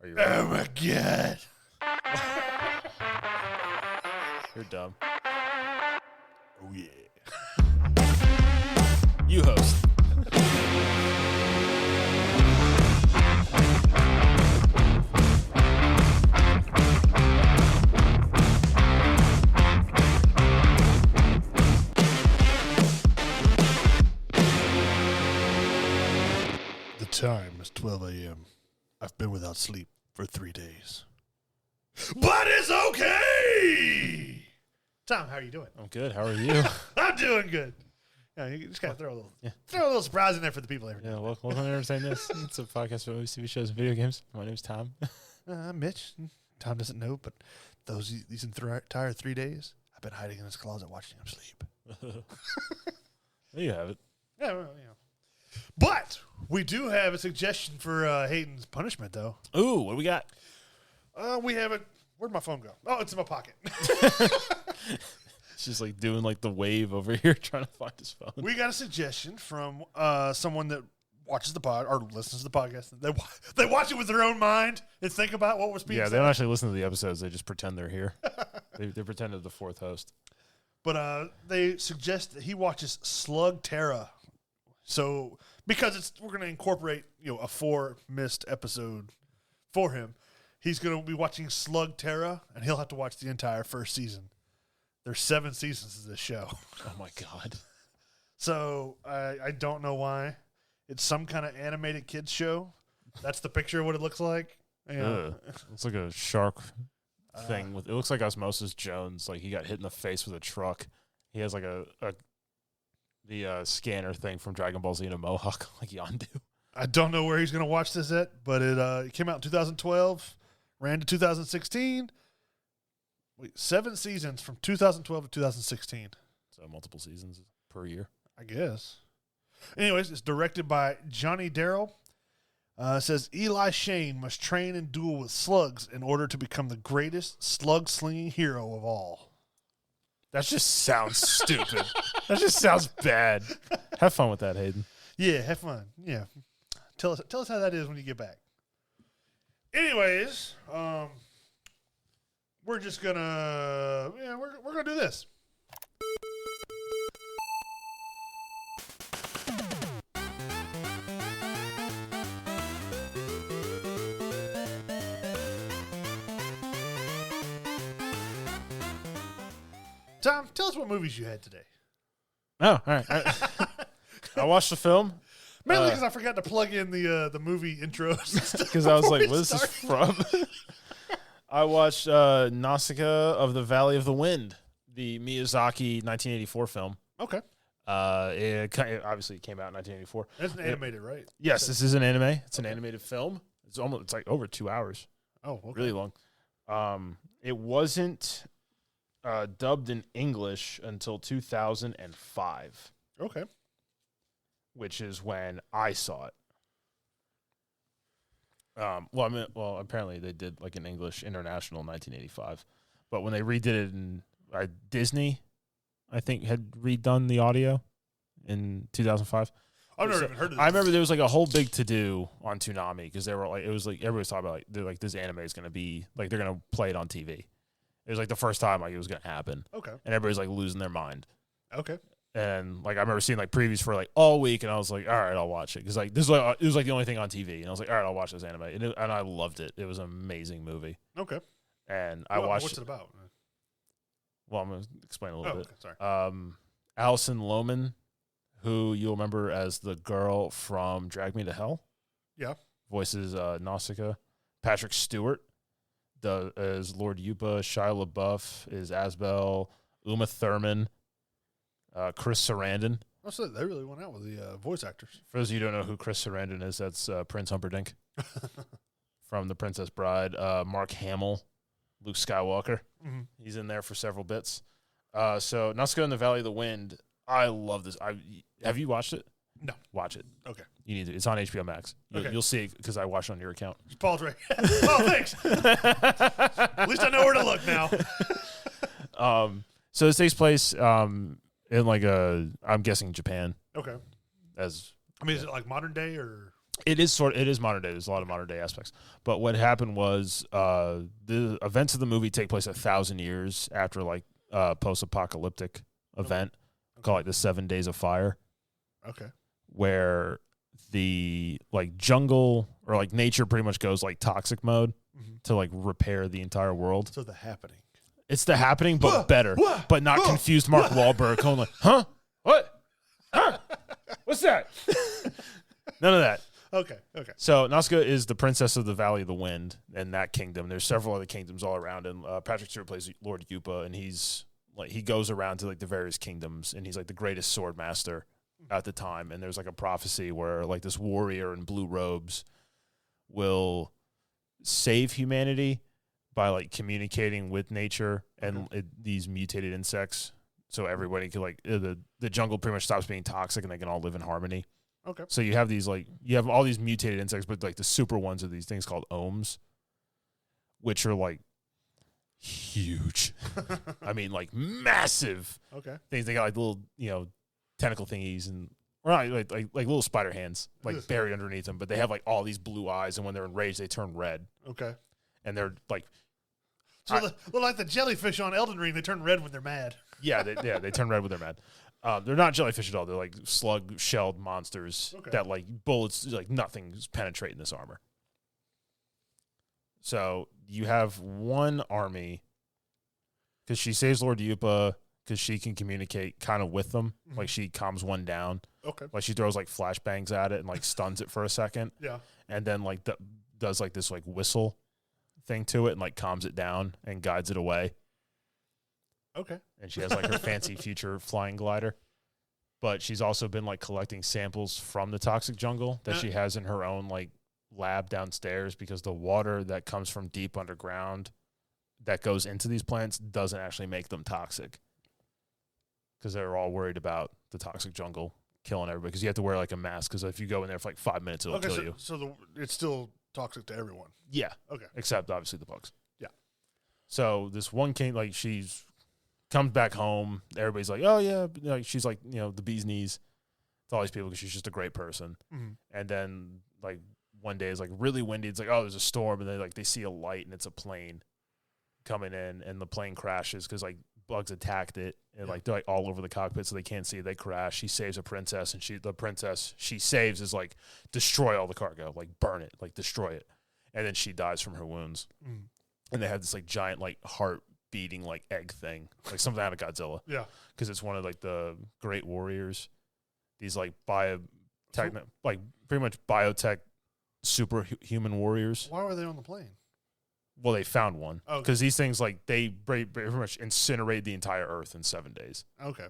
Are you ready? Oh my god. You're dumb. Oh yeah. You host. The time is 12 a.m. I've been without sleep for 3 days. But it's okay! Tom, how are you doing? I'm good. How are you? I'm doing good. Yeah, you just gotta throw a little surprise in there for the people every day. Yeah, welcome to Entertain This. It's a podcast about movies, TV shows, and video games. My name's Tom. Mitch. Tom doesn't know, but these entire 3 days, I've been hiding in his closet watching him sleep. There you have it. Yeah, well, you know. But we do have a suggestion for Hayden's punishment, though. Ooh, what do we got? We have it. Where'd my phone go? Oh, it's in my pocket. It's just like doing like the wave over here trying to find his phone. We got a suggestion from someone that watches the pod or listens to the podcast. They watch it with their own mind and think about what was being said. They don't actually listen to the episodes. They just pretend they're here. they pretend they're the fourth host. But they suggest that he watches Slug Terra. So because we're going to incorporate a 4 missed episode for him, he's going to be watching Slug Terra, and he'll have to watch the entire first season. There's 7 seasons of this show. Oh my god! So I don't know why. It's some kind of animated kids show. That's the picture of what it looks like. It's like a shark thing. It looks like Osmosis Jones. Like he got hit in the face with a truck. He has like the scanner thing from Dragon Ball Z and a mohawk like Yondu. I don't know where he's going to watch this at, but it came out in 2012, ran to 2016. 7 seasons from 2012 to 2016. So multiple seasons per year, I guess. Anyways, it's directed by Johnny Darrell. Says Eli Shane must train and duel with slugs in order to become the greatest slug-slinging hero of all. That just sounds stupid. That just sounds bad. Have fun with that, Hayden. Yeah, have fun. Yeah. Tell us how that is when you get back. Anyways, we're just gonna we're gonna do this. Tom, tell us what movies you had today. Oh, all right. I watched the film. Mainly because I forgot to plug in the movie intros. Because I was like, what is this from? I watched Nausica of the Valley of the Wind, the Miyazaki 1984 film. Okay. It obviously came out in 1984. That's an animated, right? Yes, this is an anime. It's an animated film. It's like over 2 hours. Oh, okay. Really long. It wasn't dubbed in English until 2005. Okay. Which is when I saw it. Apparently they did like an English international in 1985, but when they redid it in Disney, I think had redone the audio in 2005. I've never even heard of this. I remember there was like a whole big to do on Toonami because they were like, it was like everybody was talking about like they're like this anime is gonna be like they're gonna play it on TV. It was like the first time like it was gonna happen. Okay. And everybody's like losing their mind. Okay. And like I remember seeing like previews for like all week, and I was like, all right, I'll watch it because like this was like, it was like the only thing on TV, and I was like, all right, I'll watch this anime, and I loved it. It was an amazing movie. Okay. And I watched. What's it about? Well, I'm gonna explain a little bit. Okay, sorry. Alison Lohman, who you'll remember as the girl from Drag Me to Hell. Yeah. Voices Nausicaa. Patrick Stewart is Lord Yupa. Shia LaBeouf is Asbel. Uma Thurman. Chris Sarandon. Oh, so they really went out with the voice actors. For those of you who don't know who Chris Sarandon is, that's Prince Humperdinck from The Princess Bride. Mark Hamill, Luke Skywalker. Mm-hmm. He's in there for several bits. So Nausica in the Valley of the Wind. I love this. Have you watched it? No. Watch it. Okay. You need to. It's on HBO Max. You'll see it because I watched it on your account. Paul's right. Oh, thanks. At least I know where to look now. So this takes place in like I'm guessing Japan. Okay. As I mean, is it like modern day or? It is modern day. There's a lot of modern day aspects. But what happened was the events of the movie take place 1,000 years after like post-apocalyptic event called like the 7 Days of Fire. Okay. Where the like jungle or like nature pretty much goes like toxic mode to like repair the entire world. So The Happening. It's The Happening, but better. But not confused Mark Wahlberg going like, huh? What? Huh? What's that? None of that. Okay. So Nausica is the princess of the Valley of the Wind in that kingdom. There's several other kingdoms all around, and Patrick Stewart plays Lord Yupa, and he's like he goes around to like the various kingdoms, and he's like the greatest sword master at the time. And there's like a prophecy where like this warrior in blue robes will save humanity by like communicating with nature and these mutated insects, so everybody can like the jungle pretty much stops being toxic and they can all live in harmony. Okay. So you have these like you have all these mutated insects, but like the super ones are these things called ohms, which are like huge. I mean, like massive. Okay. Things. They got like little tentacle thingies and or not, like little spider hands like buried underneath them, but they have like all these blue eyes, and when they're enraged, they turn red. Okay. And they're like. So like the jellyfish on Elden Ring, they turn red when they're mad. Yeah, they turn red when they're mad. They're not jellyfish at all. They're like slug-shelled monsters that like bullets, like nothing's penetrating this armor. So you have one army because she saves Lord Yupa because she can communicate kind of with them. Like she calms one down. Okay. Like she throws like flashbangs at it and like stuns it for a second. Yeah. And then like does like this like whistle thing to it and like calms it down and guides it away. Okay. And she has like her fancy future flying glider. But she's also been like collecting samples from the toxic jungle that she has in her own like lab downstairs, because the water that comes from deep underground that goes into these plants doesn't actually make them toxic. Because they're all worried about the toxic jungle killing everybody, because you have to wear like a mask, because if you go in there for like 5 minutes, it'll kill you. So it's still toxic to everyone. Yeah. Okay. Except obviously the bugs. Yeah. So this one king, like comes back home. Everybody's like, oh yeah, like she's like the bee's knees to all these people because she's just a great person. Mm-hmm. And then like one day it's like really windy. It's like, oh, there's a storm, and they see a light and it's a plane coming in, and the plane crashes because like bugs attacked it, and like they're like all over the cockpit so they can't see it. They crash. She saves a princess, and the princess she saves is like destroy all the cargo, like burn it, like destroy it, and then she dies from her wounds. And they have this like giant like heart beating like egg thing, like something out of Godzilla. Yeah, because it's one of like the great warriors, these like like pretty much biotech superhuman warriors. Why were they on the plane? Well, they found one because these things like they pretty much incinerated the entire Earth in 7 days. Okay,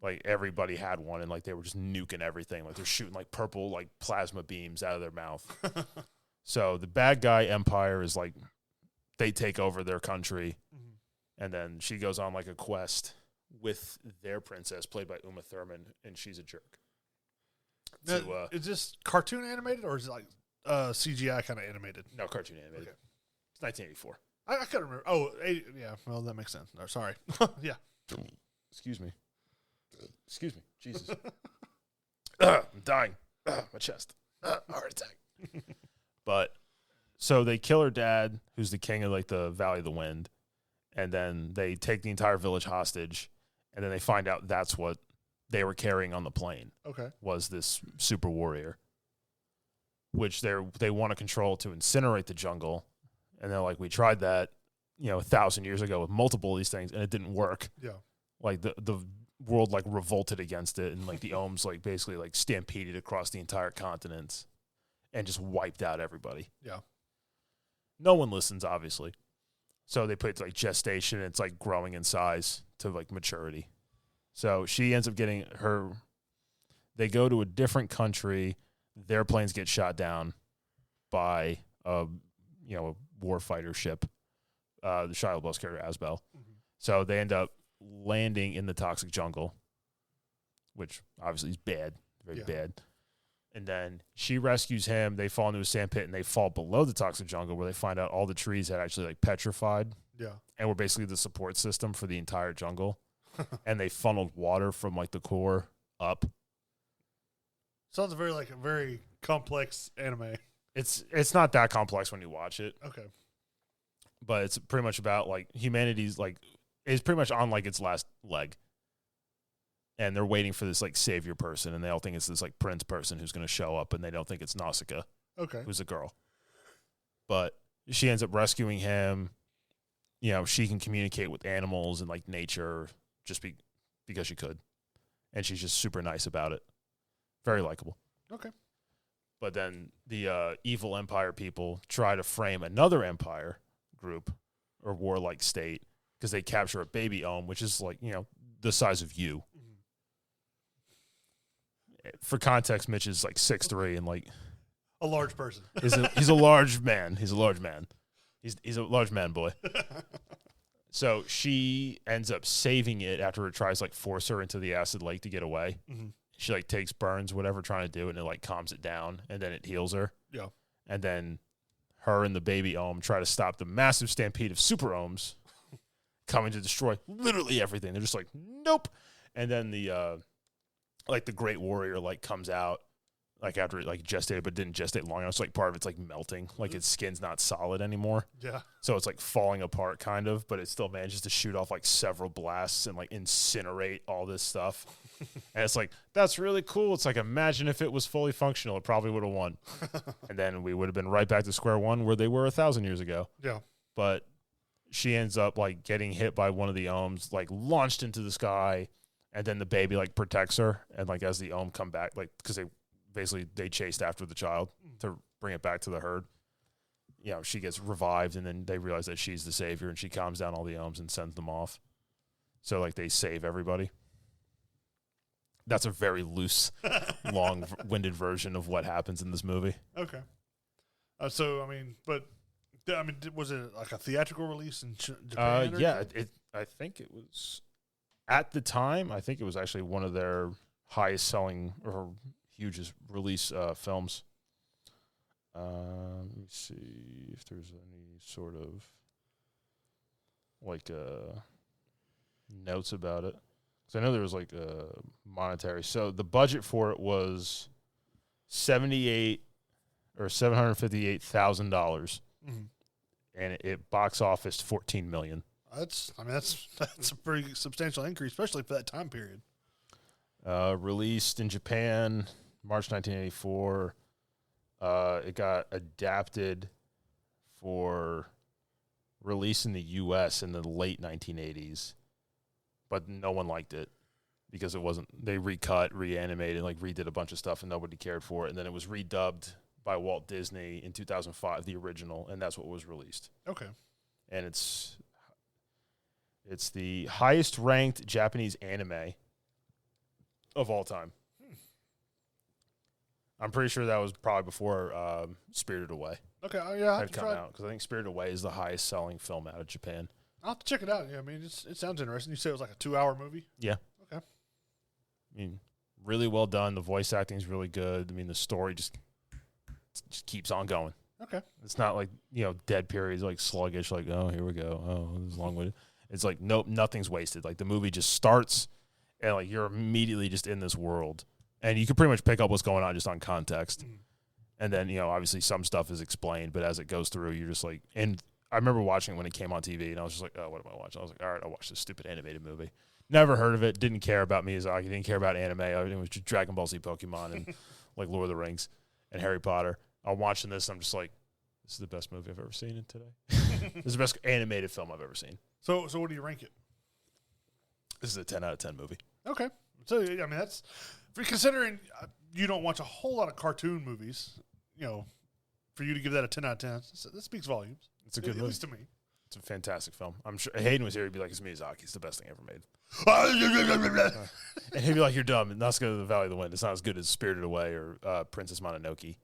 like everybody had one, and like they were just nuking everything. Like they're shooting like purple like plasma beams out of their mouth. So the bad guy empire is like they take over their country. And then she goes on like a quest with their princess, played by Uma Thurman, and she's a jerk. Now, is this cartoon animated or is it like CGI kind of animated? No, cartoon animated. Okay. It's 1984. I couldn't remember. Oh, yeah. Well, that makes sense. No, sorry. Yeah. Excuse me. Jesus. I'm dying. My chest. Heart attack. But so they kill her dad, who's the king of like the Valley of the Wind. And then they take the entire village hostage, and then they find out that's what they were carrying on the plane. Okay. Was this super warrior, which they want to control to incinerate the jungle. And they're like, we tried that, 1,000 years ago with multiple of these things, and it didn't work. Yeah. Like the world like revolted against it, and like the ohms like basically like stampeded across the entire continent and just wiped out everybody. Yeah. No one listens, obviously. So they put like gestation, and it's like growing in size to like maturity. So she ends up getting they go to a different country. Their planes get shot down by a warfighter ship, the Shia LaBeouf's character Asbel. Mm-hmm. So they end up landing in the toxic jungle, which obviously is bad, very bad. And then she rescues him. They fall into a sand pit, and they fall below the toxic jungle, where they find out all the trees had actually like petrified. Yeah. And were basically the support system for the entire jungle. And they funneled water from like the core up. Sounds very complex anime. It's not that complex when you watch it. Okay. But it's pretty much about like humanity's like is pretty much on like its last leg. And they're waiting for this like savior person, and they all think it's this like prince person who's going to show up, and they don't think it's Nausica, who's a girl. But she ends up rescuing him. You know, she can communicate with animals and like nature just because she could, and she's just super nice about it. Very likable. Okay. But then the evil empire people try to frame another empire group or warlike state because they capture a baby Ohm, which is like, you know, the size of you. For context, Mitch is like 6'3" and like a large person. He's a large man. He's a large man. He's a large man boy. So she ends up saving it after it tries like force her into the acid lake to get away. Mm-hmm. She like takes burns, whatever, trying to do it, and it like calms it down, and then it heals her. Yeah. And then her and the baby Ohm try to stop the massive stampede of super Ohms coming to destroy literally everything. They're just like, nope. And then the like the great warrior like comes out like after it like gestated but didn't gestate long enough, so like part of it's like melting, like its skin's not solid anymore. Yeah. So it's like falling apart kind of, but it still manages to shoot off like several blasts and like incinerate all this stuff. And it's like, that's really cool. It's like, imagine if it was fully functional, it probably would have won. And then we would have been right back to square one where they were 1,000 years ago. Yeah. But she ends up like getting hit by one of the Ohms, like launched into the sky, and then the baby like protects her, and like as the Ohm come back, like because they chased after the child to bring it back to the herd. You know, she gets revived, and then they realize that she's the savior, and she calms down all the Ohms and sends them off. So like they save everybody. That's a very loose, long-winded version of what happens in this movie. Okay. So I mean, was it like a theatrical release in Japan? Yeah, I think it was at the time. I think it was actually one of their highest-selling or hugest release films. Let me see if there's any sort of like notes about it. Because I know there was like a monetary. So the budget for it was $758,000, and it box officed $14 million. That's a pretty substantial increase, especially for that time period. Released in Japan, March 1984. It got adapted for release in the U.S. in the late 1980s, but no one liked it because it wasn't. They recut, reanimated, like redid a bunch of stuff, and nobody cared for it. And then it was redubbed by Walt Disney in 2005, the original, and that's what was released. Okay. And it's the highest ranked Japanese anime of all time. I'm pretty sure that was probably before Spirited Away. Okay, yeah, had come out, because I think Spirited Away is the highest selling film out of Japan. I'll have to check it out. Yeah, I mean, it sounds interesting. You said it was like a 2-hour movie? Yeah. Okay. I mean, really well done. The voice acting is really good. I mean, the story just keeps on going. Okay. It's not like, dead periods, like sluggish, like, oh, here we go. Oh, this is long-winded. It's like, nope, nothing's wasted. Like, the movie just starts, and like you're immediately just in this world. And you can pretty much pick up what's going on just on context. And then, obviously some stuff is explained, but as it goes through, you're just like, and I remember watching it when it came on TV, and I was just like, oh, what am I watching? I was like, all right, I'll watch this stupid animated movie. Never heard of it, didn't care about Miyazaki, didn't care about anime. Everything was just Dragon Ball Z, Pokemon, and like Lord of the Rings and Harry Potter. I'm watching this, and I'm just like, this is the best movie I've ever seen in today. This is the best animated film I've ever seen. So what do you rank it? This is a 10 out of 10 movie. Okay. So, I mean, that's, considering you don't watch a whole lot of cartoon movies, for you to give that a 10 out of 10, that speaks volumes. It's a good movie. At least to me. It's a fantastic film. I'm sure Hayden was here, he'd be like, it's Miyazaki. It's the best thing ever made. And he'd be like, you're dumb. Nausica the Valley of the Wind. It's not as good as Spirited Away or Princess Mononoke.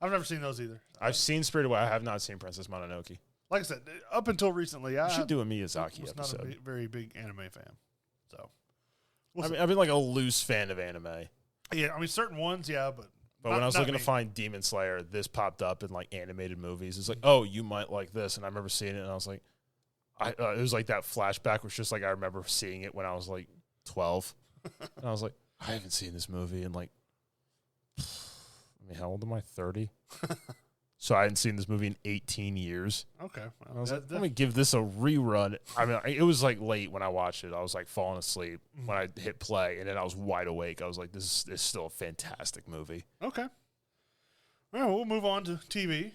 I've never seen those either. I've seen Spirited Away. I have not seen Princess Mononoke. Like I said, up until recently, I should do a Miyazaki was episode. not a very big anime fan. So, I've been like a loose fan of anime. Yeah, I mean, certain ones, yeah, but when I was looking to find Demon Slayer, this popped up in like animated movies. It's like, oh, you might like this, and I remember seeing it, and I was like, it was like that flashback, was just like I remember seeing it when I was like 12, and I was like, I haven't seen this movie in like I mean, how old am I? 30. So I hadn't seen this movie in 18 years. Okay. Well, I was like, let me give this a rerun. I mean, it was like late when I watched it. I was like falling asleep when I hit play, and then I was wide awake. I was like, this is still a fantastic movie. Okay. All right, we'll move on to TV.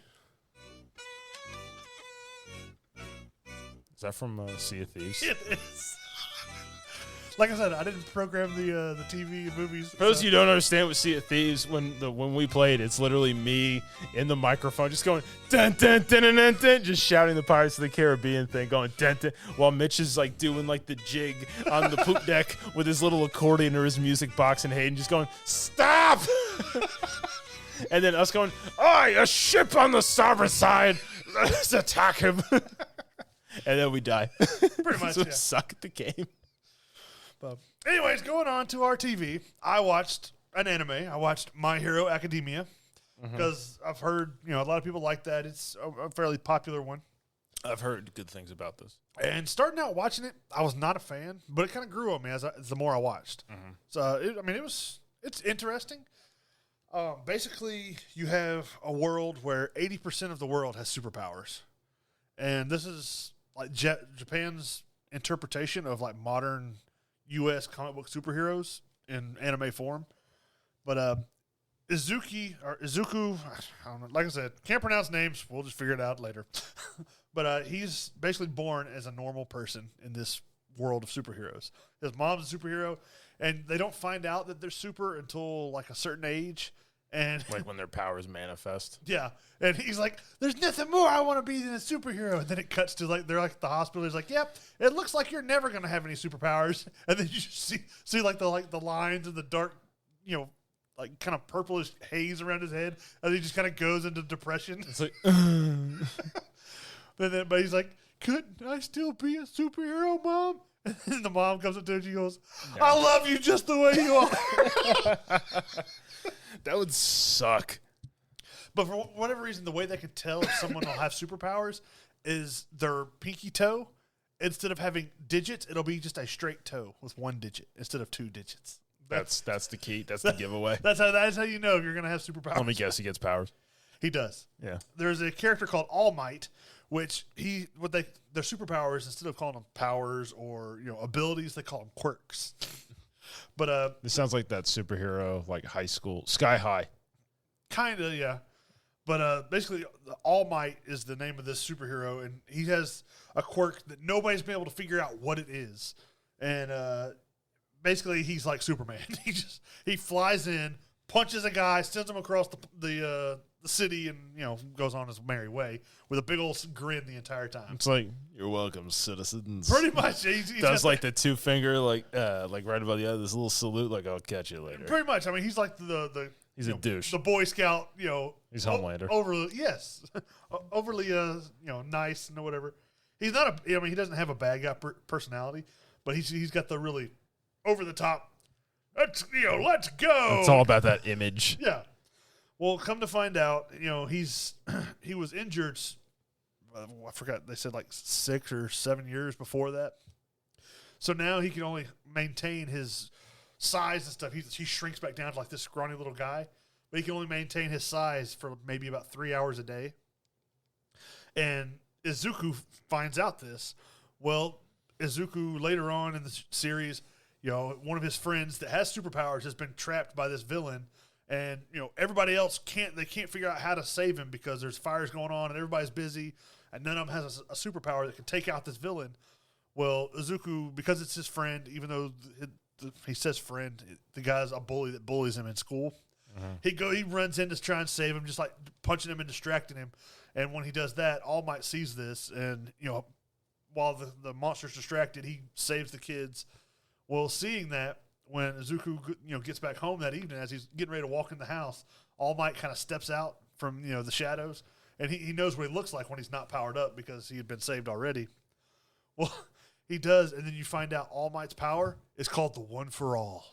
Is that from Sea of Thieves? It is. Like I said, I didn't program the TV and movies. For those of you who don't understand with Sea of Thieves, when we played, it's literally me in the microphone just going dun dun dun dun dun, dun just shouting the Pirates of the Caribbean thing, going dun dun, while Mitch is like doing like the jig on the poop deck with his little accordion or his music box, and Hayden just going stop, and then us going, "Oi, a ship on the starboard side, let's attack him," and then we die. Pretty much, So yeah. suck at the game. But anyways, going on to our TV, I watched an anime. I watched My Hero Academia because I've heard a lot of people like that. It's a fairly popular one. I've heard good things about this. And starting out watching it, I was not a fan, but it kind of grew on me as the more I watched. So it's interesting. Basically, you have a world where 80% of the world has superpowers, and this is like Japan's interpretation of like modern U.S. comic book superheroes in anime form. But Izuku, I don't know, like I said, can't pronounce names. We'll just figure it out later. But he's basically born as a normal person in this world of superheroes. His mom's a superhero, and they don't find out that they're super until like a certain age. And Like when their powers manifest. yeah, and he's like, "There's nothing more I want to be than a superhero." And then it cuts to like they're like at the hospital. He's like, "Yep, it looks like you're never gonna have any superpowers." And then you just see like the lines and the dark, like kind of purplish haze around his head, and he just kind of goes into depression. It's like, But he's like, "Couldn't I still be a superhero, Mom?" And the mom comes up to him and she goes, "I love you just the way you are." that would suck. But for whatever reason, the way they can tell if someone will have superpowers is their pinky toe. Instead of having digits, it'll be just a straight toe with one digit instead of two digits. That's the key. That's the giveaway. That's how you know if you're going to have superpowers. Let me guess, he gets powers. He does. Yeah. There's a character called All Might, which their superpowers, instead of calling them powers or abilities, they call them quirks. But This sounds like that superhero, like high school, Sky High. kind of, yeah. But basically, All Might is the name of this superhero, and he has a quirk that nobody's been able to figure out what it is. And basically, he's like Superman. He flies in, punches a guy, sends him across the city, and goes on his merry way with a big old grin the entire time. It's like, you're welcome, citizens. Pretty much, he's Does like the two finger, like right above the other, this little salute, like I'll catch you later. pretty much. I mean, he's like the He's a douche. the Boy Scout. He's Homelander. Overly nice and whatever. He's not he doesn't have a bad guy personality, but he's got the really over the top. Let's go. It's all about that image. Yeah. Well, come to find out, he was injured. I forgot. They said like 6 or 7 years before that. So now he can only maintain his size and stuff. He shrinks back down to like this scrawny little guy, but he can only maintain his size for maybe about 3 hours a day. And Izuku finds out this. Well, Izuku later on in the series, one of his friends that has superpowers has been trapped by this villain. And, everybody else can't figure out how to save him because there's fires going on and everybody's busy and none of them has a superpower that can take out this villain. Well, Izuku, because it's his friend, even though he says friend, the guy's a bully that bullies him in school. He runs in to try and save him, just like punching him and distracting him. And when he does that, All Might sees this and, while the monster's distracted, he saves the kids. Well, seeing that, when Izuku gets back home that evening, as he's getting ready to walk in the house, All Might kind of steps out from the shadows, and he knows what he looks like when he's not powered up because he had been saved already. Well, he does, and then you find out All Might's power is called the One for All,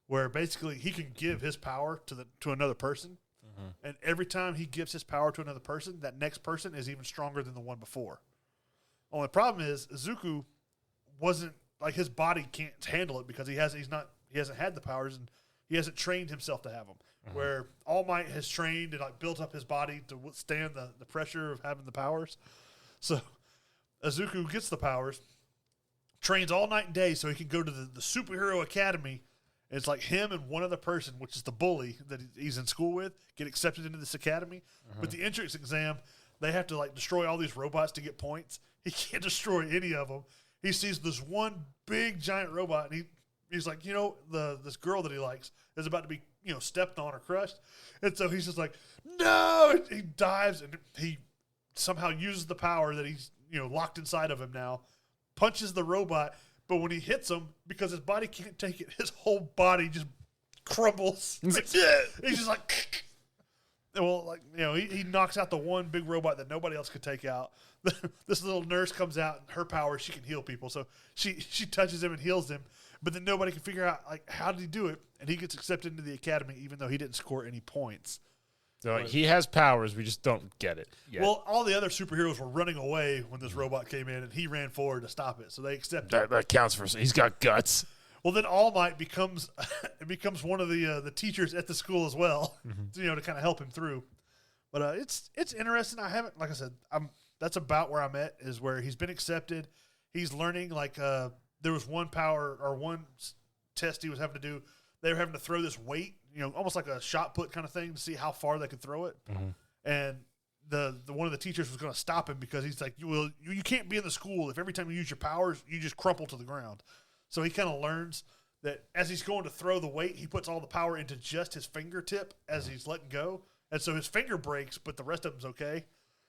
where basically he can give his power to another person, and every time he gives his power to another person, that next person is even stronger than the one before. Only problem is Izuku wasn't. Like his body can't handle it because he hasn't had the powers and he hasn't trained himself to have them. where All Might has trained and like built up his body to withstand the pressure of having the powers. So Izuku gets the powers, trains all night and day so he can go to the superhero academy. And it's like him and one other person, which is the bully that he's in school with, get accepted into this academy. But the entrance exam, they have to like destroy all these robots to get points. He can't destroy any of them. He sees this one big giant robot, and he's like, this girl that he likes is about to be, stepped on or crushed. And so he's just like, no! And he dives, and he somehow uses the power that he's, locked inside of him now, punches the robot, but when he hits him, because his body can't take it, his whole body just crumbles. He's like, yeah! He's just like, well, like, he knocks out the one big robot that nobody else could take out. This little nurse comes out, and her power, she can heal people. So she touches him and heals him, but then nobody can figure out, like, how did he do it? And he gets accepted into the academy, even though he didn't score any points. So he has powers, we just don't get it yet. Well, all the other superheroes were running away when this robot came in, and he ran forward to stop it. So they accepted that counts for. He's got guts. Well, then All Might becomes one of the teachers at the school as well, to kind of help him through. But it's interesting. I haven't, like I said, that's about where I'm at, is where he's been accepted. He's learning, like, there was one power or one test he was having to do. They were having to throw this weight, almost like a shot put kind of thing to see how far they could throw it. And the one of the teachers was going to stop him because he's like, you can't be in the school if every time you use your powers, you just crumple to the ground. So he kind of learns that as he's going to throw the weight, he puts all the power into just his fingertip as he's letting go. And so his finger breaks, but the rest of him's okay.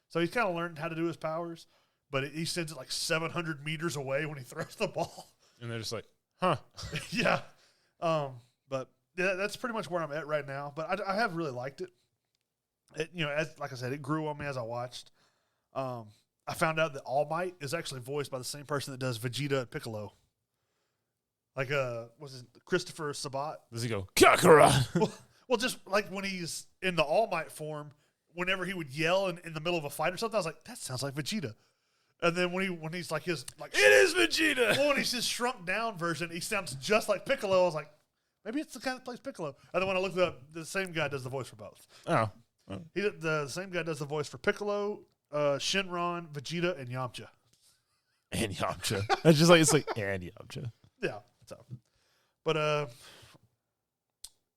So he's kind of learned how to do his powers, but he sends it like 700 meters away when he throws the ball. And they're just like, huh. Yeah. But yeah, that's pretty much where I'm at right now. But I have really liked it. Like I said, it grew on me as I watched. I found out that All Might is actually voiced by the same person that does Vegeta and Piccolo. Like, what's his, Christopher Sabat? Does he go, Kakarot? Well, just like when he's in the All Might form, whenever he would yell in the middle of a fight or something, I was like, that sounds like Vegeta. And then when he's like it is Vegeta. Well, when he's his shrunk down version, he sounds just like Piccolo. I was like, maybe it's the guy that plays Piccolo. And then when I looked it up, the same guy does the voice for both. Oh. The same guy does the voice for Piccolo, Shenron, Vegeta, and Yamcha. And Yamcha. It's like and Yamcha. Yeah. So, but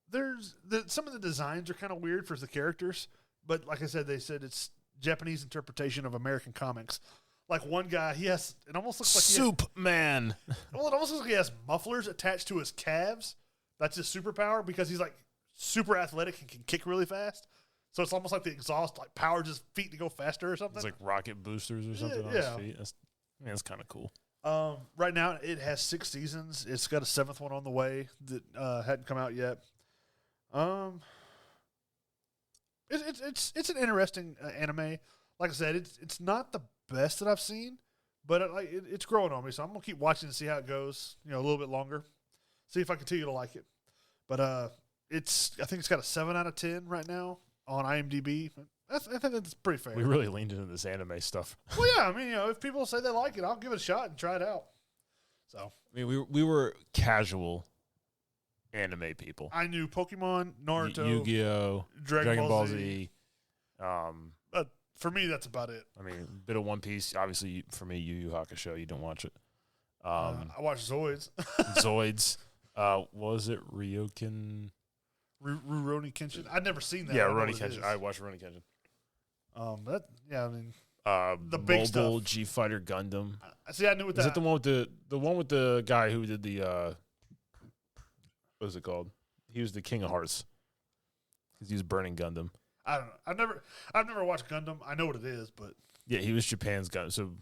there's some of the designs are kind of weird for the characters. But like I said, they said it's Japanese interpretation of American comics. Like one guy, it almost looks like Superman. Well, it almost looks like he has mufflers attached to his calves. That's his superpower because he's like super athletic and can kick really fast. So it's almost like the exhaust like powers his feet to go faster or something. It's like rocket boosters or something on his feet. That's kind of cool. Right now it has 6 seasons. It's got a 7th one on the way that hadn't come out yet. It's an interesting anime. Like I said, it's not the best that I've seen, but it's growing on me. So I'm gonna keep watching and see how it goes. A little bit longer, see if I continue to like it. But I think it's got a 7 out of 10 right now on IMDb. I think that's pretty fair. We really leaned into this anime stuff. Well, yeah, I mean, if people say they like it, I'll give it a shot and try it out. So I mean, we were casual anime people. I knew Pokemon, Naruto, Yu-Gi-Oh, Dragon Ball Z. For me, that's about it. I mean, a bit of One Piece. Obviously, for me, Yu Yu Hakusho. You don't watch it. I watched Zoids. Zoids. Was it Ryokan? Rurouni Kenshin. I'd never seen that. Yeah, Rurouni Kenshin. I watched Rurouni Kenshin. The big stuff. Mobile G Fighter Gundam. See, I knew what that. Is it the one with the guy who did the what is it called? He was the King of Hearts. He was Burning Gundam. I don't know. I've never watched Gundam. I know what it is, but yeah, he was Japan's Gundam. So,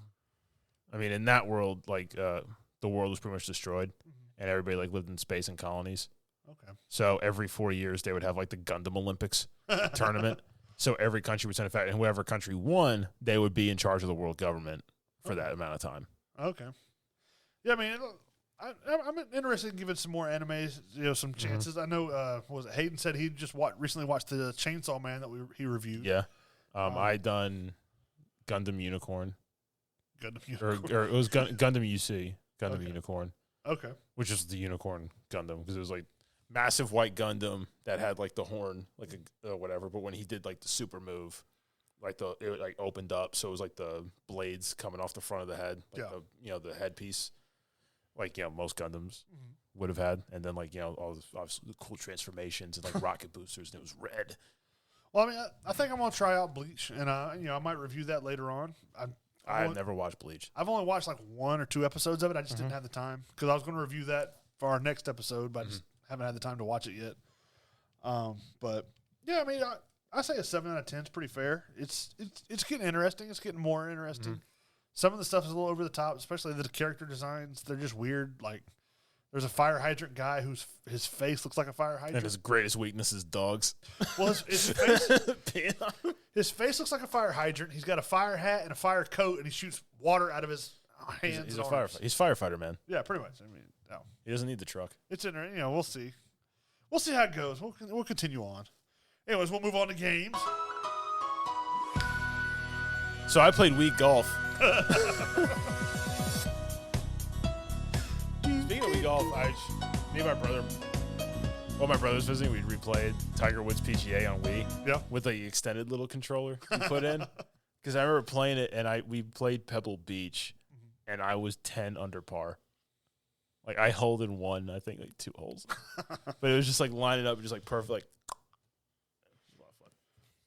I mean, in that world, like the world was pretty much destroyed, and everybody like lived in space and colonies. Okay. So every 4 years they would have like the Gundam Olympics tournament. So every country would send a fact, and whoever country won, they would be in charge of the world government for that amount of time. Okay. Yeah, I mean, I'm interested in giving some more animes, some chances. I know, Hayden said he just recently watched the Chainsaw Man that he reviewed. Yeah. I done Gundam Unicorn. Gundam Unicorn. Or it was Gundam UC, Gundam Unicorn. Okay. Which is the Unicorn Gundam, because it was like massive white Gundam that had like the horn, like a whatever. But when he did like the super move, like it like opened up, so it was like the blades coming off the front of the head, like the headpiece, like most Gundams would have had, and then like all the cool transformations and like rocket boosters, and it was red. Well, I mean, I think I'm gonna try out Bleach, and I might review that later on. I've never watched Bleach. I've only watched like 1 or 2 episodes of it. I just didn't have the time because I was going to review that for our next episode, but I just haven't had the time to watch it yet. But yeah, I mean, I say a 7 out of 10 is pretty fair. It's getting interesting. It's getting more interesting. Some of the stuff is a little over the top, especially the character designs. They're just weird. Like, there's a fire hydrant guy his face looks like a fire hydrant. And his greatest weakness is dogs. Well, his face looks like a fire hydrant. He's got a fire hat and a fire coat, and he shoots water out of his hands. He's a firefighter. He's firefighter, man. Yeah, pretty much. I mean, no. He doesn't need the truck. It's in there. We'll see. We'll see how it goes. We'll continue on. Anyways, we'll move on to games. So I played Wii Golf. Speaking of Wii Golf, me and my brother, while my brother was visiting, we replayed Tiger Woods PGA on Wii. Yeah. With the extended little controller you put in. Because I remember playing it, and we played Pebble Beach, and I was 10 under par. Like, I holed in one, I think, like 2 holes. But it was just, like, lining up, just, like, perfect. Like, it was a lot of fun.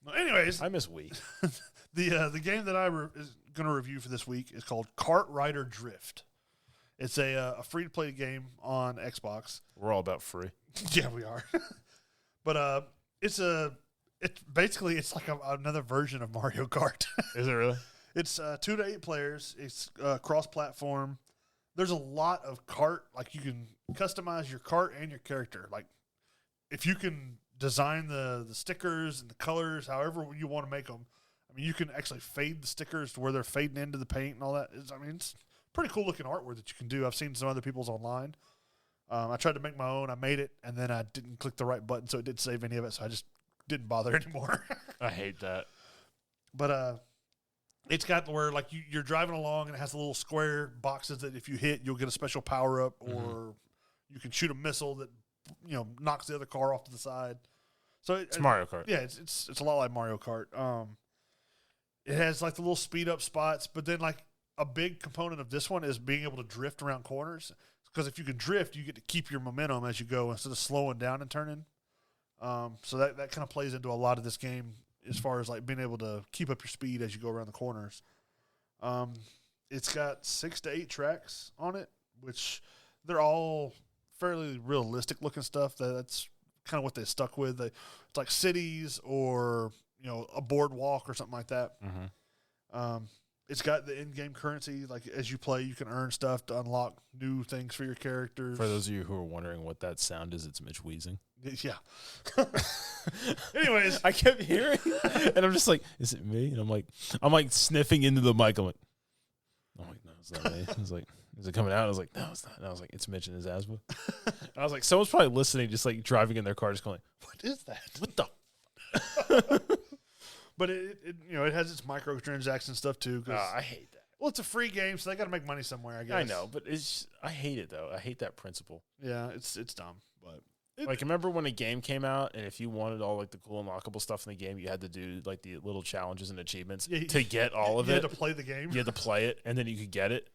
Well, anyways. I miss Wii. The game that is going to review for this week is called Kart Rider Drift. It's a free-to-play game on Xbox. We're all about free. Yeah, we are. But it's like another version of Mario Kart. Is it really? It's 2 to 8 players. It's cross-platform. There's a lot of kart. Like, you can customize your kart and your character. Like, if you can design the stickers and the colors however you want to make them, I mean, you can actually fade the stickers to where they're fading into the paint and all that. It's pretty cool looking artwork that you can do. I've seen some other people's online. I tried to make my own. I made it, and then I didn't click the right button, so it didn't save any of it, so I just didn't bother anymore. I hate that. But it's got where, like, you're driving along, and it has the little square boxes that if you hit, you'll get a special power-up, or you can shoot a missile that, knocks the other car off to the side. So it's Mario Kart. Yeah, it's a lot like Mario Kart. It has, like, the little speed-up spots, but then, like, a big component of this one is being able to drift around corners. Because if you can drift, you get to keep your momentum as you go instead of slowing down and turning. So that kind of plays into a lot of this game as far as, like, being able to keep up your speed as you go around the corners. It's got 6 to 8 tracks on it, which they're all fairly realistic-looking stuff. That's kind of what they stuck with. It's like cities or, a boardwalk or something like that. It's got the in-game currency. Like, as you play, you can earn stuff to unlock new things for your characters. For those of you who are wondering what that sound is, it's Mitch wheezing. Yeah. Anyways. I kept hearing and I'm just like, is it me? And I'm like sniffing into the mic. I'm like, no, it's not me. I was like, is it coming out? I was like, no, it's not. And I was like, it's Mitch and his asthma. And I was like, someone's probably listening, just like driving in their car, just going, what is that? What the? But it has its microtransaction stuff too. I hate that. Well, it's a free game, so they got to make money somewhere, I guess. I know, but I hate it though. I hate that principle. Yeah, it's dumb. But remember when a game came out, and if you wanted all like the cool unlockable stuff in the game, you had to do like the little challenges and achievements to get all of it. You had to play the game. You had to play it, and then you could get it.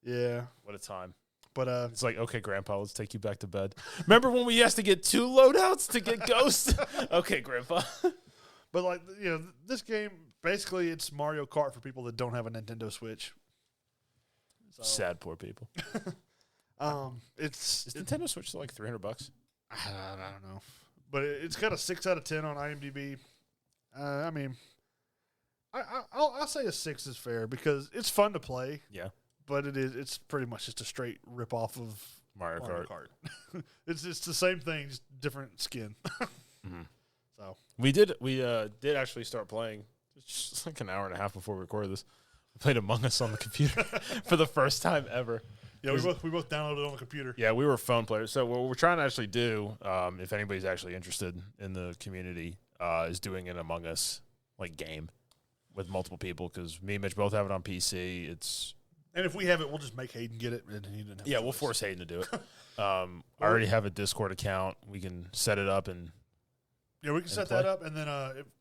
Yeah, what a time. But it's like, okay, Grandpa, let's take you back to bed. Remember when we used to get 2 loadouts to get Ghost? Okay, Grandpa. But, like, this game, basically, it's Mario Kart for people that don't have a Nintendo Switch. So. Sad, poor people. Is Nintendo Switch still like $300? I don't know. But it's got a 6 out of 10 on IMDb. I mean, I'll say a 6 is fair because it's fun to play. Yeah. But it's pretty much just a straight rip-off of Mario Kart. It's the same thing, just different skin. So we did actually start playing just like an hour and a half before we recorded this. We played Among Us on the computer for the first time ever. Yeah, we both downloaded it on the computer. Yeah, we were phone players. So what we're trying to actually do, if anybody's actually interested in the community, is doing an Among Us like game with multiple people because me and Mitch both have it on PC. It's And if we have it, we'll just make Hayden get it. And he didn't have we'll force Hayden to do it. I already have a Discord account. We can set it up and we can set that up, and then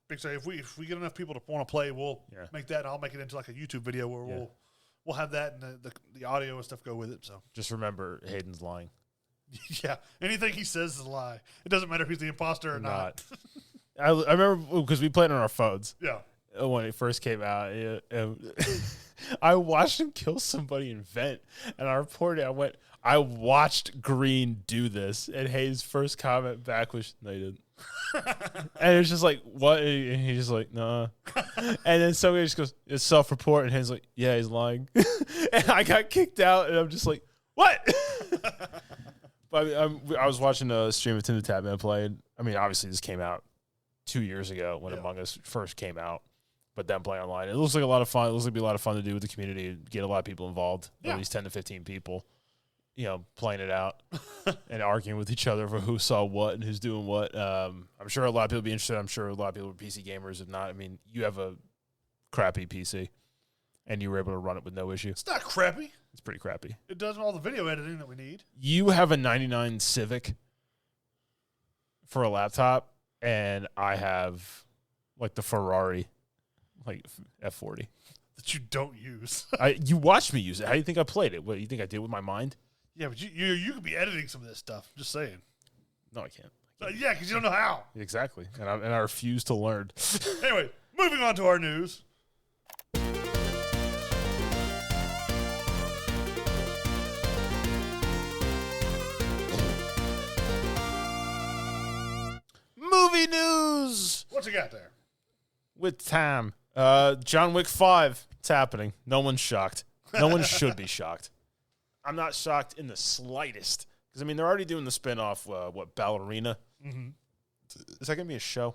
if we get enough people to want to play, we'll make that, and I'll make it into like a YouTube video where we'll have that and the audio and stuff go with it. So just remember, Hayden's lying. Yeah, anything he says is a lie. It doesn't matter if he's the imposter or not. I remember because we played on our phones. Yeah. When it first came out, I watched him kill somebody in Vent, and I reported. I went, I watched Green do this, and Hayes' first comment back was, "No, you didn't." And it's just like, what? And he's just like, "Nah." And then somebody just goes, "It's self-report," and Hayes like, "Yeah, he's lying." And I got kicked out, and I'm just like, "What?" But I was watching a stream of Tim the Tatman play, and I mean, obviously this came out 2 years ago when Among Us first came out. But then play online. It looks like a lot of fun. It looks like it'd be a lot of fun to do with the community, get a lot of people involved, at least 10 to 15 people, playing it out and arguing with each other for who saw what and who's doing what. I'm sure a lot of people would be interested. I'm sure a lot of people are PC gamers. If not, I mean, you have a crappy PC, and you were able to run it with no issue. It's not crappy. It's pretty crappy. It does all the video editing that we need. You have a 99 Civic for a laptop, and I have, like, the Ferrari. Like F40 that you don't use. You watched me use it. How do you think I played it? What do you think I did with my mind? Yeah, but you could be editing some of this stuff. Just saying. No, I can't. Yeah, because you don't know how. Exactly, and I refuse to learn. Anyway, moving on to our news. Movie news. What's you got there? With time. John Wick 5, it's happening. No one's shocked. No one should be shocked. I'm not shocked in the slightest. Because, I mean, they're already doing the spinoff, Ballerina? Mm-hmm. Is that going to be a show?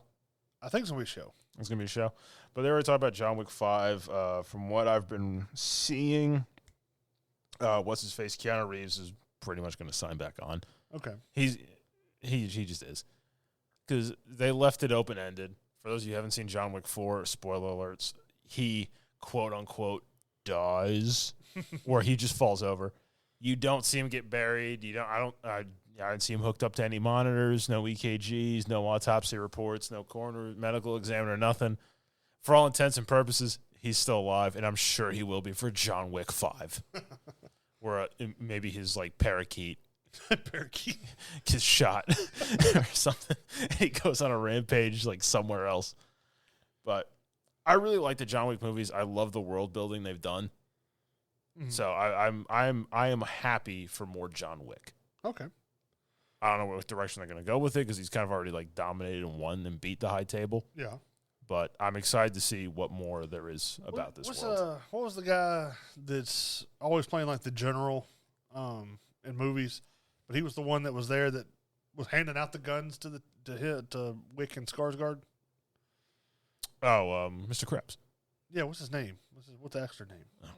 I think it's going to be a show. It's going to be a show. But they already talked about John Wick 5. From what I've been seeing, what's-his-face? Keanu Reeves is pretty much going to sign back on. Okay. He just is. Because they left it open-ended. For those of you who haven't seen John Wick 4, spoiler alerts, he, quote-unquote, dies, or he just falls over. You don't see him get buried. I didn't see him hooked up to any monitors, no EKGs, no autopsy reports, no coroner, medical examiner, nothing. For all intents and purposes, he's still alive, and I'm sure he will be for John Wick 5. Where maybe his, like, parakeet gets shot or something. He goes on a rampage like somewhere else. But I really like the John Wick movies. I love the world building they've done. Mm-hmm. So I am happy for more John Wick. Okay. I don't know what direction they're going to go with it because he's kind of already like dominated and won and beat the high table. Yeah. But I'm excited to see what more there is about this world. What was the guy that's always playing like the general in movies? But he was the one that was there that was handing out the guns to Wick and Skarsgård. Oh, Mr. Krabs. Yeah, what's his name? What's the extra name? Oh.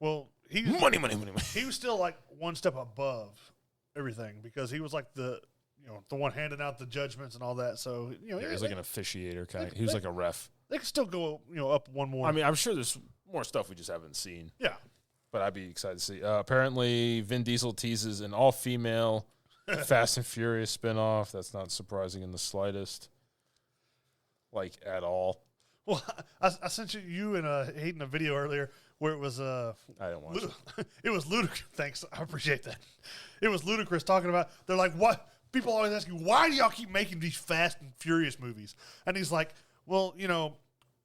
Well, money. He was still like one step above everything because he was like the one handing out the judgments and all that. So he was like an officiator kind. He was like a ref. They could still go up one more. I mean, I'm sure there's more stuff we just haven't seen. Yeah. But I'd be excited to see. Apparently, Vin Diesel teases an all-female Fast and Furious spinoff. That's not surprising in the slightest, like at all. Well, I sent you and Hayden a video earlier where it was I didn't watch it. It was ludicrous. Thanks, I appreciate that. It was ludicrous talking about. They're like, what? People always ask you, why do y'all keep making these Fast and Furious movies? And he's like, well,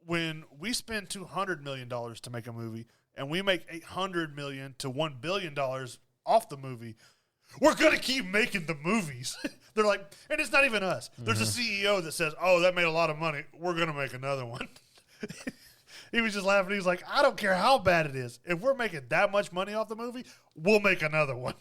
when we spend $200 million to make a movie. And we make $800 million to $1 billion off the movie, we're going to keep making the movies. They're like, and it's not even us. There's a CEO that says, oh, that made a lot of money. We're going to make another one. He was just laughing. He was like, I don't care how bad it is. If we're making that much money off the movie, we'll make another one.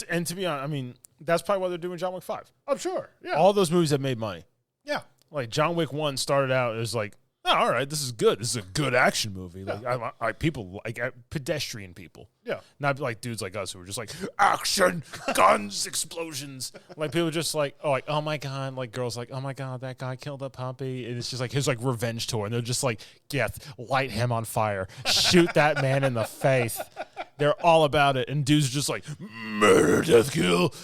And to be honest, I mean, that's probably why they're doing John Wick 5. I'm sure. Yeah. All those movies have made money. Yeah. Like John Wick 1 started out as like oh, all right, this is good. This is a good action movie. Like, people like pedestrian people. Yeah. Not like dudes like us who are just like, action, guns, explosions. Like, people just like, oh my God. Like, girls like, oh my God, that guy killed a puppy. And it's just like his like revenge tour. And they're just like, yeah, light him on fire. Shoot that man in the face. They're all about it. And dudes are just like, murder, death, kill.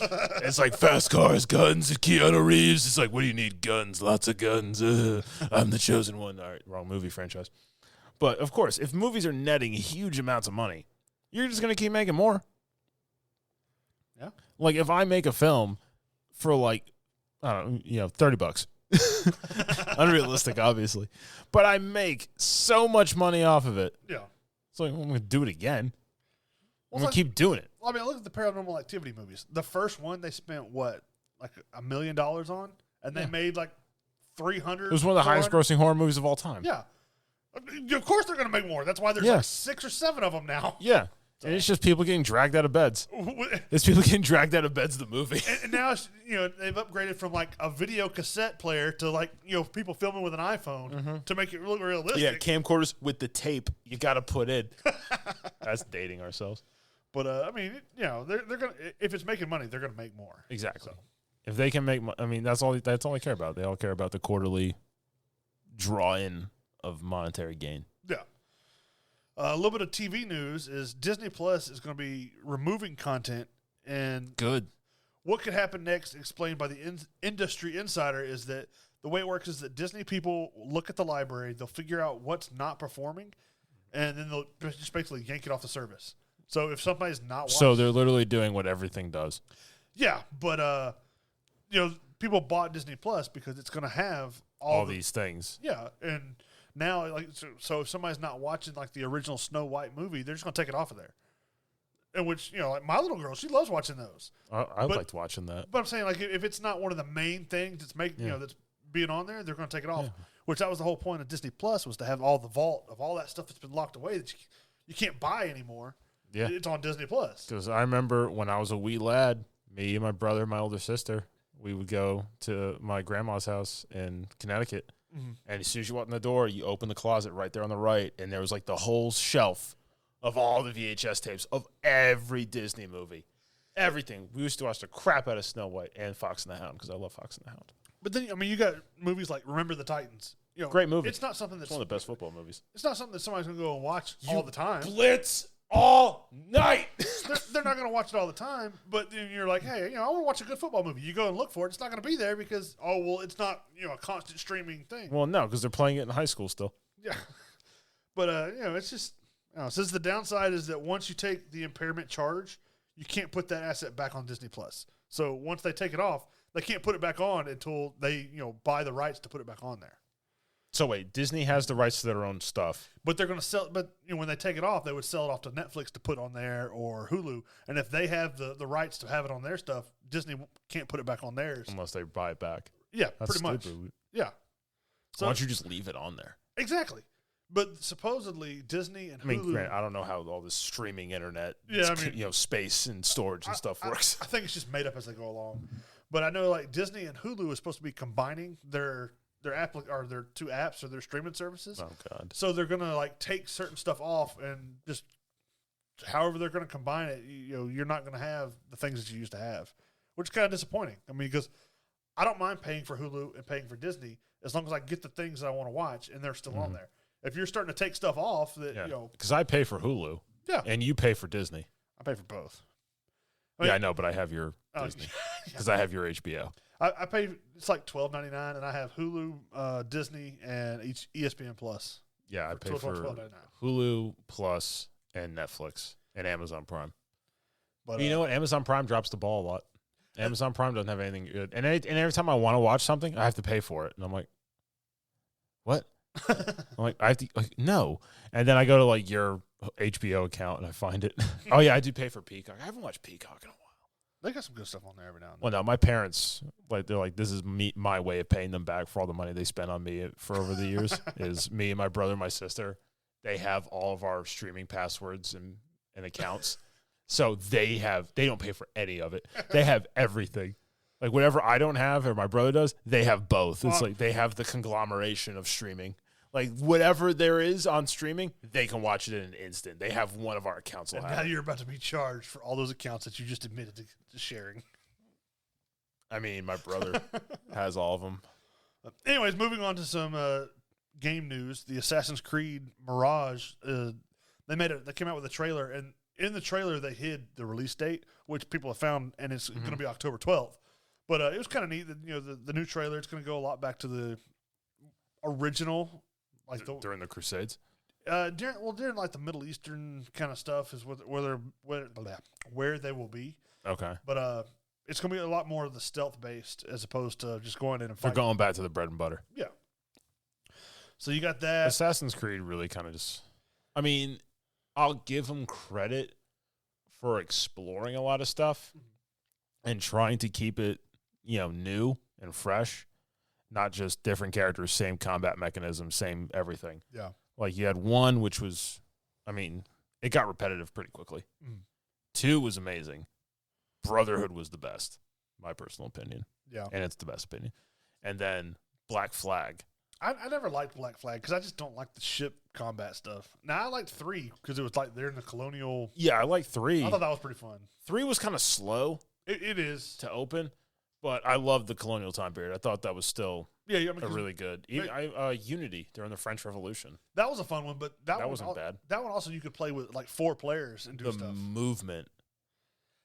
It's like fast cars, guns, Keanu Reeves. It's like, what do you need? Guns, lots of guns. I'm the chosen one. All right, wrong movie franchise. But, of course, if movies are netting huge amounts of money, you're just going to keep making more. Yeah. Like, if I make a film for, like, I don't know, $30. Unrealistic, obviously. But I make so much money off of it. Yeah. It's like, I'm going to do it again. I'm going to like, keep doing it. I mean, look at the Paranormal Activity movies. The first one, they spent, what, like $1 million on? And they made, like, 300. It was one of the highest grossing horror movies of all time. Yeah. Of course they're going to make more. That's why there's like 6 or 7 of them now. Yeah. And it's just people getting dragged out of beds. It's people getting dragged out of beds, the movie. And now, they've upgraded from like a video cassette player to like, people filming with an iPhone to make it really realistic. Yeah, camcorders with the tape you got to put in. That's dating ourselves. But, I mean, they're going to, if it's making money, they're going to make more. Exactly. So. If they can make, I mean, that's all they care about. They all care about the quarterly draw-in of monetary gain. Yeah. A little bit of TV news is Disney Plus is going to be removing content. And good. What could happen next, explained by the industry insider, is that the way it works is that Disney people look at the library, they'll figure out what's not performing, and then they'll just basically yank it off the service. So if somebody's not watching... So they're literally doing what everything does. Yeah, but, people bought Disney Plus because it's going to have all these things. Yeah, and now, like, so if somebody's not watching, like, the original Snow White movie, they're just going to take it off of there. In which, like, my little girl, she loves watching those. I liked watching that. But I'm saying, like, if it's not one of the main things that's that's being on there, they're going to take it off. Yeah. Which that was the whole point of Disney Plus, was to have all the vault of all that stuff that's been locked away that you can't buy anymore. Yeah. It's on Disney Plus. Because I remember when I was a wee lad, me and my brother, my older sister, we would go to my grandma's house in Connecticut. Mm-hmm. And as soon as you walk in the door, you open the closet right there on the right, and there was like the whole shelf of all the VHS tapes of every Disney movie. Everything. We used to watch the crap out of Snow White and Fox and the Hound, because I love Fox and the Hound. But then, I mean, you got movies like Remember the Titans. Great movie. It's not something that's... It's one of the best football movies. It's not something that somebody's going to go and watch all the time. Blitz all night. They're not going to watch it all the time, but then you're like, hey, I want to watch a good football movie. You go and look for it. It's not going to be there because, it's not, a constant streaming thing. Well, no, because they're playing it in high school still. Yeah. But, it's just, since the downside is that once you take the impairment charge, you can't put that asset back on Disney Plus. So once they take it off, they can't put it back on until they, buy the rights to put it back on there. So wait, Disney has the rights to their own stuff, but they're going to sell. But when they take it off, they would sell it off to Netflix to put on there or Hulu. And if they have the rights to have it on their stuff, Disney can't put it back on theirs unless they buy it back. Yeah, that's pretty stupid. Much. Yeah. So why don't you just leave it on there? Exactly. But supposedly Disney and Hulu. I mean, Grant, I don't know how all this streaming internet, space and storage and stuff works. I think it's just made up as they go along. But I know like Disney and Hulu is supposed to be combining their their two apps or their streaming services. Oh God! So they're gonna like take certain stuff off and just however they're gonna combine it. You're not gonna have the things that you used to have, which is kind of disappointing. I mean, because I don't mind paying for Hulu and paying for Disney as long as I get the things that I want to watch and they're still on there. If you're starting to take stuff off, because I pay for Hulu, and you pay for Disney. I pay for both. I know, but I have your Disney because I have your HBO. I pay, it's like $12.99, and I have Hulu, Disney, and ESPN Plus. Yeah, I pay for Hulu Plus and Netflix and Amazon Prime. But you know what? Amazon Prime drops the ball a lot. Amazon Prime doesn't have anything good. And every time I want to watch something, I have to pay for it. And I'm like, what? I'm like, I have to, no. And then I go to like your HBO account and I find it. Oh, yeah, I do pay for Peacock. I haven't watched Peacock in a while. They got some good stuff on there every now and then. Well, no, my parents, they're like, this is my way of paying them back for all the money they spent on me for over the years. Is me and my brother and my sister. They have all of our streaming passwords and accounts. So they don't pay for any of it. They have everything. Like whatever I don't have or my brother does, they have both. It's like they have the conglomeration of streaming. Like, whatever there is on streaming, they can watch it in an instant. They have one of our accounts. And now you're about to be charged for all those accounts that you just admitted to sharing. I mean, my brother has all of them. Anyways, moving on to some game news. The Assassin's Creed Mirage, they came out with a trailer, and in the trailer they hid the release date, which people have found, and it's going to be October 12th. But it was kind of neat that the new trailer. It's going to go a lot back to the original. Like during the Crusades, during like the Middle Eastern kind of stuff is where they will be. Okay, but it's going to be a lot more of the stealth based as opposed to just going in and they're fighting. going back to the bread and butter. Yeah. So you got that. Assassin's Creed really kind of just. I mean, I'll give them credit for exploring a lot of stuff and trying to keep it, new and fresh. Not just different characters, same combat mechanism, same everything. Yeah. Like you had 1, which was, it got repetitive pretty quickly. 2 was amazing. Brotherhood was the best, my personal opinion. Yeah. And it's the best opinion. And then Black Flag. I never liked Black Flag because I just don't like the ship combat stuff. Now, I liked 3 because it was like they're in the colonial. Yeah, I like 3. I thought that was pretty fun. 3 was kind of slow. It is. To open. But I loved the colonial time period. I thought that was still a really good. Unity during the French Revolution. That was a fun one, but that wasn't bad. That one also you could play with like 4 players and do the stuff. movement.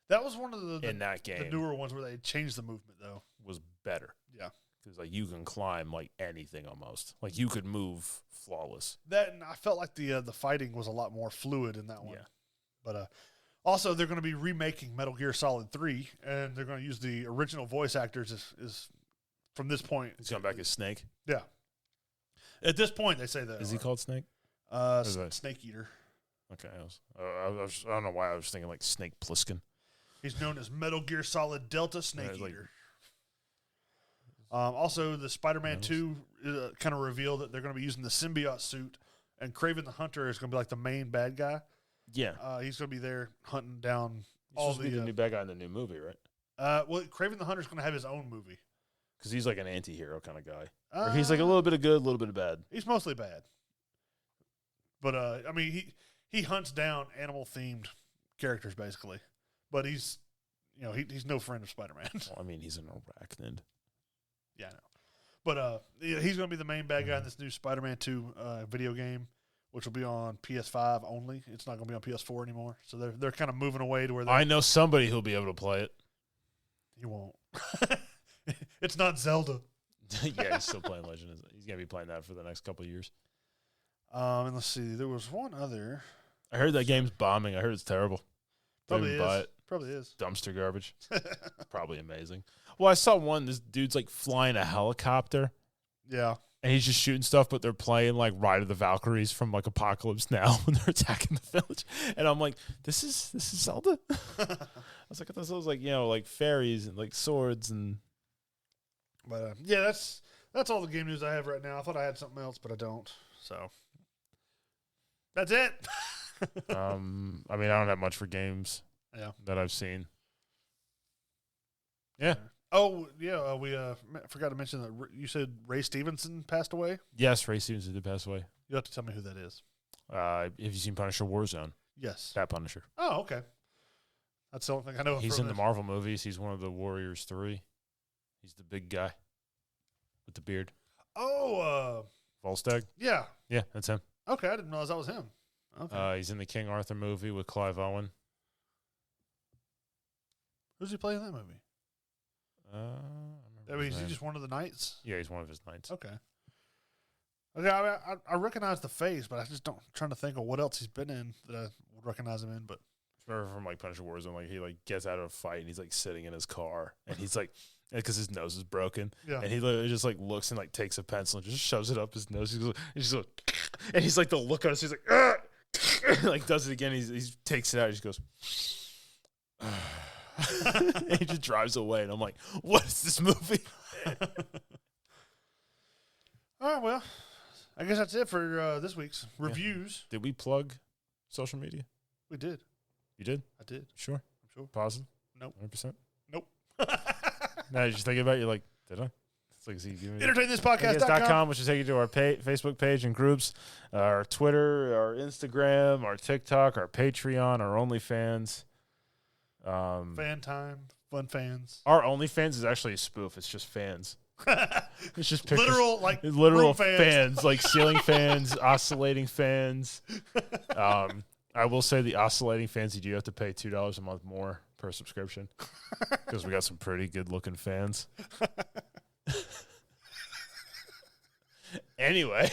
That was one of the in that game. The newer ones where they changed the movement though. Was better. Yeah. Because like you can climb like anything almost. Like you could move flawless. That and I felt like the fighting was a lot more fluid in that one. Yeah. But also, they're going to be remaking Metal Gear Solid 3, and they're going to use the original voice actors as from this point. He's going back as Snake? Yeah. At this point, they say that. Is he called Snake? Snake Eater. Okay. I don't know why I was thinking like Snake Plissken. He's known as Metal Gear Solid Delta Snake Eater. Also, the Spider-Man 2 kind of revealed that they're going to be using the symbiote suit, and Kraven the Hunter is going to be like the main bad guy. Yeah. He's going to be there hunting down all the new bad guy in the new movie, right? Well, Kraven the Hunter is going to have his own movie. Because he's like an anti-hero kind of guy. Or he's like a little bit of good, a little bit of bad. He's mostly bad. But, he hunts down animal-themed characters, basically. But he's no friend of Spider-Man. Well, he's an arachnid. Yeah, I know. But he's going to be the main bad guy in this new Spider-Man 2 video game, which will be on PS5 only. It's not going to be on PS4 anymore. So they're kind of moving away to where I know somebody who'll be able to play it. He won't. It's not Zelda. Yeah, he's still playing Legend. He's going to be playing that for the next couple of years. And let's see. There was one other. I heard that game's bombing. I heard it's terrible. Probably is. Probably is. Dumpster garbage. Probably amazing. Well, I saw one. This dude's like flying a helicopter. Yeah. And he's just shooting stuff, but they're playing like Ride of the Valkyries from like Apocalypse Now when they're attacking the village. And I'm like, this is Zelda? I was like, I thought it was like, like fairies and like swords and. But yeah, that's all the game news I have right now. I thought I had something else, but I don't. So that's it. I don't have much for games. Yeah. That I've seen. Yeah. Oh, yeah. We forgot to mention that you said Ray Stevenson passed away. Yes, Ray Stevenson did pass away. You have to tell me who that is. Have you seen Punisher Warzone? Yes. That Punisher. Oh, okay. That's the only thing I know. He's in the Marvel movies. He's one of the Warriors 3. He's the big guy with the beard. Oh, Volstagg? Yeah. Yeah, that's him. Okay, I didn't realize that was him. Okay. He's in the King Arthur movie with Clive Owen. Who's he playing in that movie? Is he just one of the knights? Yeah, he's one of his knights. Okay. I recognize the face, but I just don't. I'm trying to think of what else he's been in that I would recognize him in. But remember from like Punisher Warzone, like he like gets out of a fight and he's like sitting in his car and he's like, because his nose is broken, and he literally just like looks and like takes a pencil and just shoves it up his nose. He's like the look on his face, like like does it again. He takes it out. He just goes. And he just drives away, and I'm like, "What is this movie?" All right, well, I guess that's it for this week's reviews. Did we plug social media? We did. You did? I did. Sure. I'm sure. Positive? Nope. 100%? Nope. Now you just thinking about it, you're like, did I? It's like, EntertainThisPodcast.com. which will take you to our Facebook page and groups, our Twitter, our Instagram, our TikTok, our Patreon, our OnlyFans. Fan time, fun fans. Our OnlyFans is actually a spoof. It's just fans. It's just pictures. Literal fans, like ceiling fans, oscillating fans. I will say the oscillating fans, you do have to pay $2 a month more per subscription because we got some pretty good looking fans. Anyway,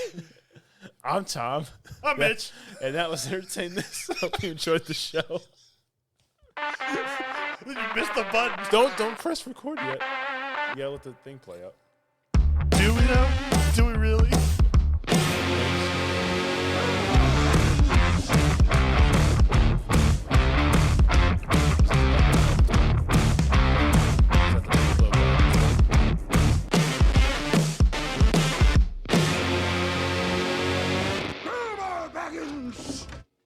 I'm Tom. I'm Mitch. And that was Entertain This. Hope you enjoyed the show. You missed the button. Don't press record yet. You gotta let the thing play out. Do we though? Do we really?